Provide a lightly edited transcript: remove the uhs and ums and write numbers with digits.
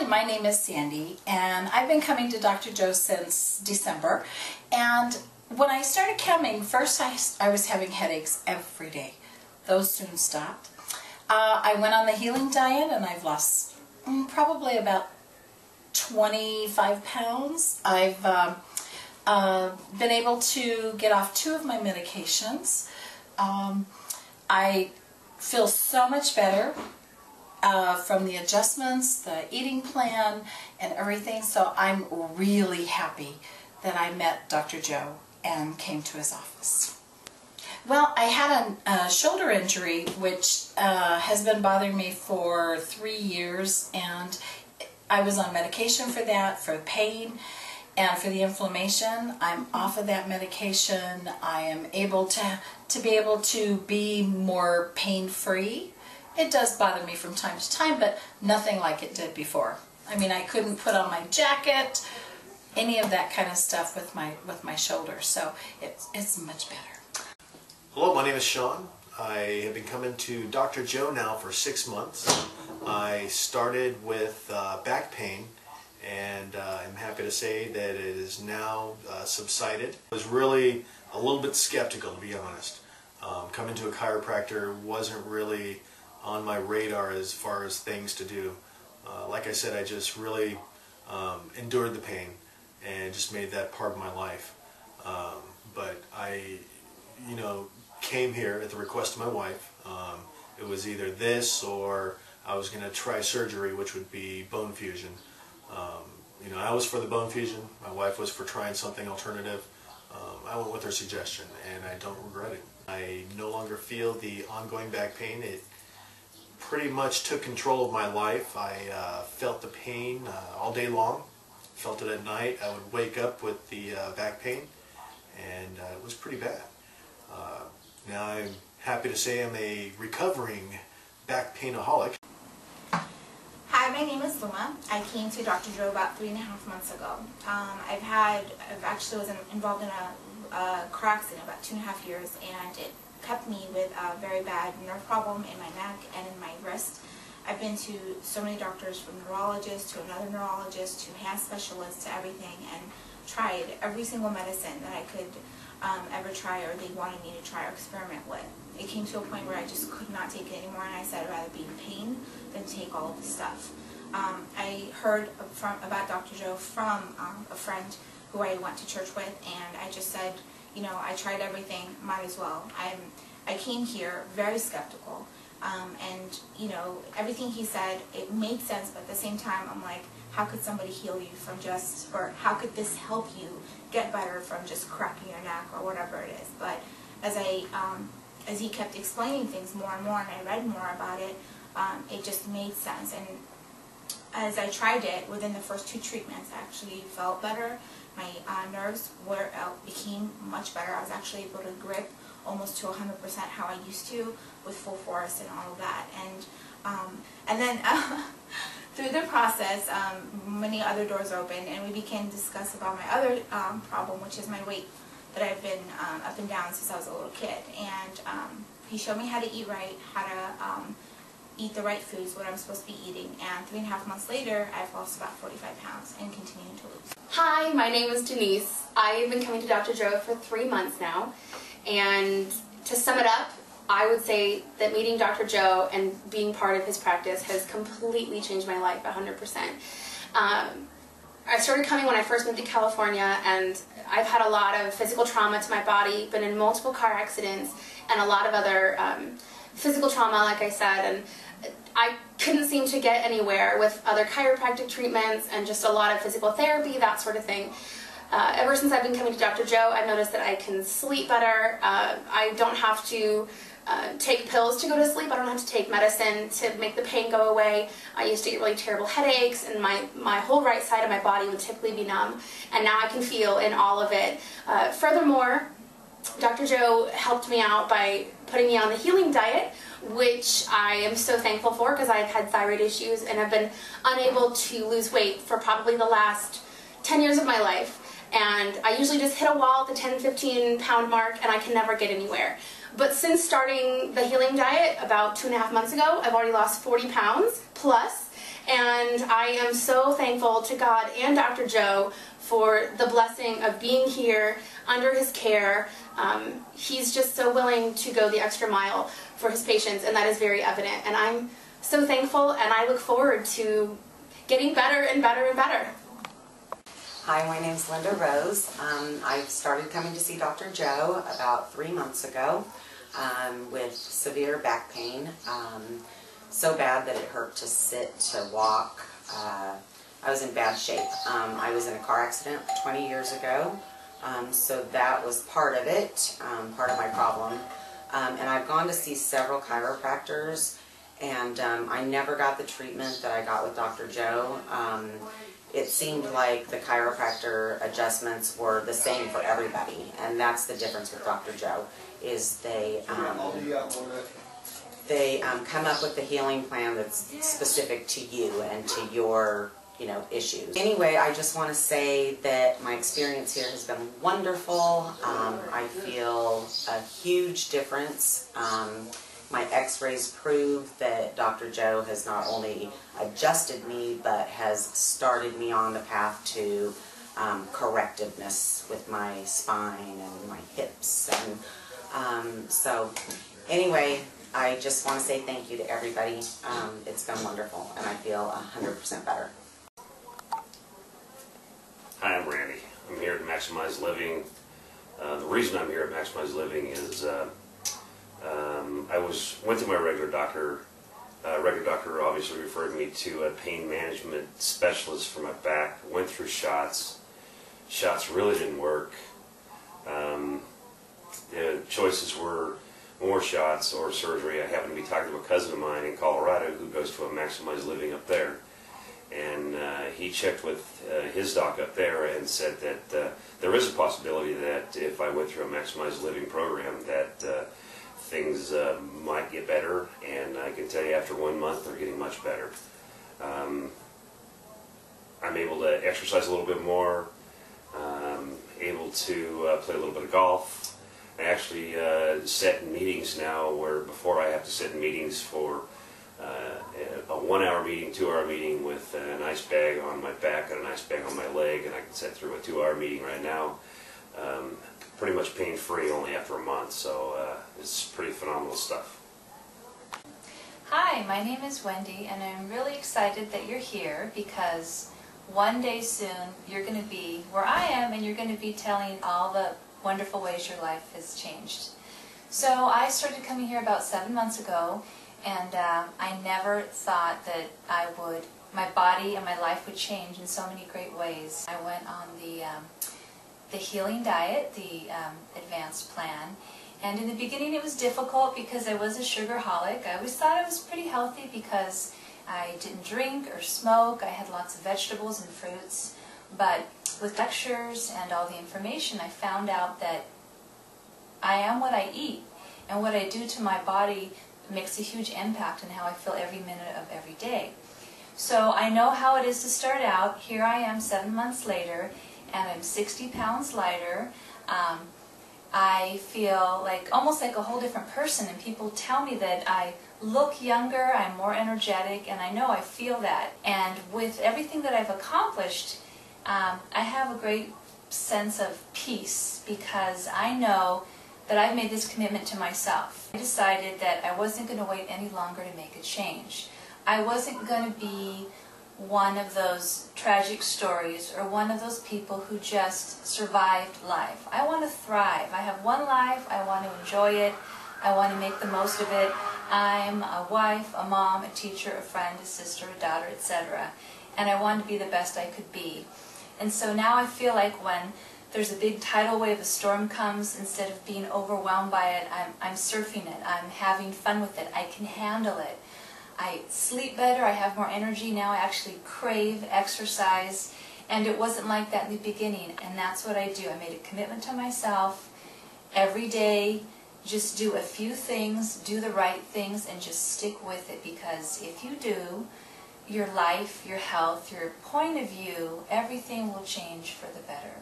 Hi, my name is Sandy, and I've been coming to Dr. Joe since December. And when I started coming, first I was having headaches every day. Those soon stopped. I went on the healing diet, and I've lost probably about 25 pounds. I've been able to get off 2 of my medications. I feel so much better from the adjustments, the eating plan, and everything. So I'm really happy that I met Dr. Joe and came to his office. Well, I had a shoulder injury which has been bothering me for 3 years, and I was on medication for that, for pain and for the inflammation. I'm off of that medication. I am able to be more pain-free. It does bother me from time to time, but nothing like it did before. I mean, I couldn't put on my jacket, any of that kind of stuff with my shoulder, so it's much better. Hello, my name is Sean. I have been coming to Dr. Joe now for 6 months. I started with back pain, and I'm happy to say that it is now subsided. I was really a little bit skeptical, to be honest. Coming to a chiropractor wasn't really on my radar as far as things to do. Like I said, I just really endured the pain and just made that part of my life. But I, came here at the request of my wife. It was either this or I was going to try surgery, which would be bone fusion. I was for the bone fusion. My wife was for trying something alternative. I went with her suggestion, and I don't regret it. I no longer feel the ongoing back pain. It pretty much took control of my life. I felt the pain all day long, felt it at night. I would wake up with the back pain, and it was pretty bad. Now I'm happy to say I'm a recovering back painaholic. Hi, my name is Luma. I came to Dr. Joe about 3.5 months ago. I actually was involved in a car accident about 2.5 years, and it kept me with a very bad nerve problem in my neck and in my wrist. I've been to so many doctors, from neurologist to another neurologist to hand specialist to everything, and tried every single medicine that I could ever try or they wanted me to try or experiment with. It came to a point where I just could not take it anymore, and I said I'd rather be in pain than take all of this stuff. I heard about Dr. Joe from a friend who I went to church with, and I just said, I tried everything, might as well. I came here very skeptical, and everything he said, it made sense, but at the same time I'm like, how could somebody heal you from or how could this help you get better from just cracking your neck or whatever it is? But as he kept explaining things more and more, and I read more about it, it just made sense. And as I tried it, within the first 2 treatments, I actually felt better. My nerves became much better. I was actually able to grip almost to 100% how I used to, with full force and all of that. And then through the process, many other doors opened, and we began to discuss about my other problem, which is my weight that I've been up and down since I was a little kid. And he showed me how to eat right, how to eat the right foods, what I'm supposed to be eating, and 3.5 months later, I've lost about 45 pounds and continuing to lose. Hi, my name is Denise. I've been coming to Dr. Joe for 3 months now, and to sum it up, I would say that meeting Dr. Joe and being part of his practice has completely changed my life 100%. I started coming when I first moved to California, and I've had a lot of physical trauma to my body, been in multiple car accidents, and a lot of other physical trauma, like I said, and I couldn't seem to get anywhere with other chiropractic treatments and just a lot of physical therapy, that sort of thing. Ever since I've been coming to Dr. Joe, I've noticed that I can sleep better. I don't have to take pills to go to sleep. I don't have to take medicine to make the pain go away. I used to get really terrible headaches, and my whole right side of my body would typically be numb, and now I can feel in all of it. Furthermore, Dr. Joe helped me out by putting me on the healing diet, which I am so thankful for, because I've had thyroid issues and have been unable to lose weight for probably the last 10 years of my life. And I usually just hit a wall at the 10-15 pound mark, and I can never get anywhere. But since starting the healing diet about 2.5 months ago, I've already lost 40 pounds plus, and and I am so thankful to God and Dr. Joe for the blessing of being here under his care. He's just so willing to go the extra mile for his patients, and that is very evident. And I'm so thankful, and I look forward to getting better and better and better. Hi, my name's Linda Rose. I started coming to see Dr. Joe about 3 months ago with severe back pain. So bad that it hurt to sit, to walk. I was in bad shape. I was in a car accident 20 years ago, so that was part of it, part of my problem. And I've gone to see several chiropractors, and I never got the treatment that I got with Dr. Joe. It seemed like the chiropractor adjustments were the same for everybody, and that's the difference with Dr. Joe, is they come up with the healing plan that's specific to you and to your issues. Anyway, I just want to say that my experience here has been wonderful. I feel a huge difference. My x-rays prove that Dr. Joe has not only adjusted me, but has started me on the path to correctiveness with my spine and my hips. And so anyway, I just want to say thank you to everybody. It's been wonderful, and I feel 100% better. Hi, I'm Randy. I'm here at Maximize Living. The reason I'm here at Maximize Living is I went to my regular doctor. Regular doctor obviously referred me to a pain management specialist for my back. Went through shots. Shots really didn't work. The choices were more shots or surgery. I happened to be talking to a cousin of mine in Colorado who goes to a Maximize Living up there. And he checked with his doc up there and said that there is a possibility that if I went through a Maximize Living program that things might get better, and I can tell you after 1 month they're getting much better. I'm able to exercise a little bit more, able to play a little bit of golf. I actually sit in meetings now where before I have to sit in meetings for a 1 hour meeting, 2 hour meeting with an ice bag on my back and an ice bag on my leg, and I can sit through a 2 hour meeting right now pretty much pain free only after a month, so it's pretty phenomenal stuff. Hi, my name is Wendy, and I'm really excited that you're here because one day soon you're going to be where I am, and you're going to be telling all the wonderful ways your life has changed. So I started coming here about 7 months ago, and I never thought that my body and my life would change in so many great ways. I went on the healing diet, the advanced plan, and in the beginning it was difficult because I was a sugarholic. I always thought I was pretty healthy because I didn't drink or smoke. I had lots of vegetables and fruits, but with lectures and all the information I found out that I am what I eat, and what I do to my body makes a huge impact on how I feel every minute of every day. So I know how it is to start out. Here I am 7 months later, and I'm 60 pounds lighter. I feel almost like a whole different person, and people tell me that I look younger, I'm more energetic, and I know I feel that. And with everything that I've accomplished, I have a great sense of peace because I know that I've made this commitment to myself. I decided that I wasn't going to wait any longer to make a change. I wasn't going to be one of those tragic stories or one of those people who just survived life. I want to thrive. I have one life. I want to enjoy it. I want to make the most of it. I'm a wife, a mom, a teacher, a friend, a sister, a daughter, etc. And I want to be the best I could be. And so now I feel like when there's a big tidal wave, a storm comes, instead of being overwhelmed by it, I'm surfing it. I'm having fun with it. I can handle it. I sleep better. I have more energy now. I actually crave exercise. And it wasn't like that in the beginning. And that's what I do. I made a commitment to myself. Every day, just do a few things, do the right things, and just stick with it. Because if you do, your life, your health, your point of view, everything will change for the better.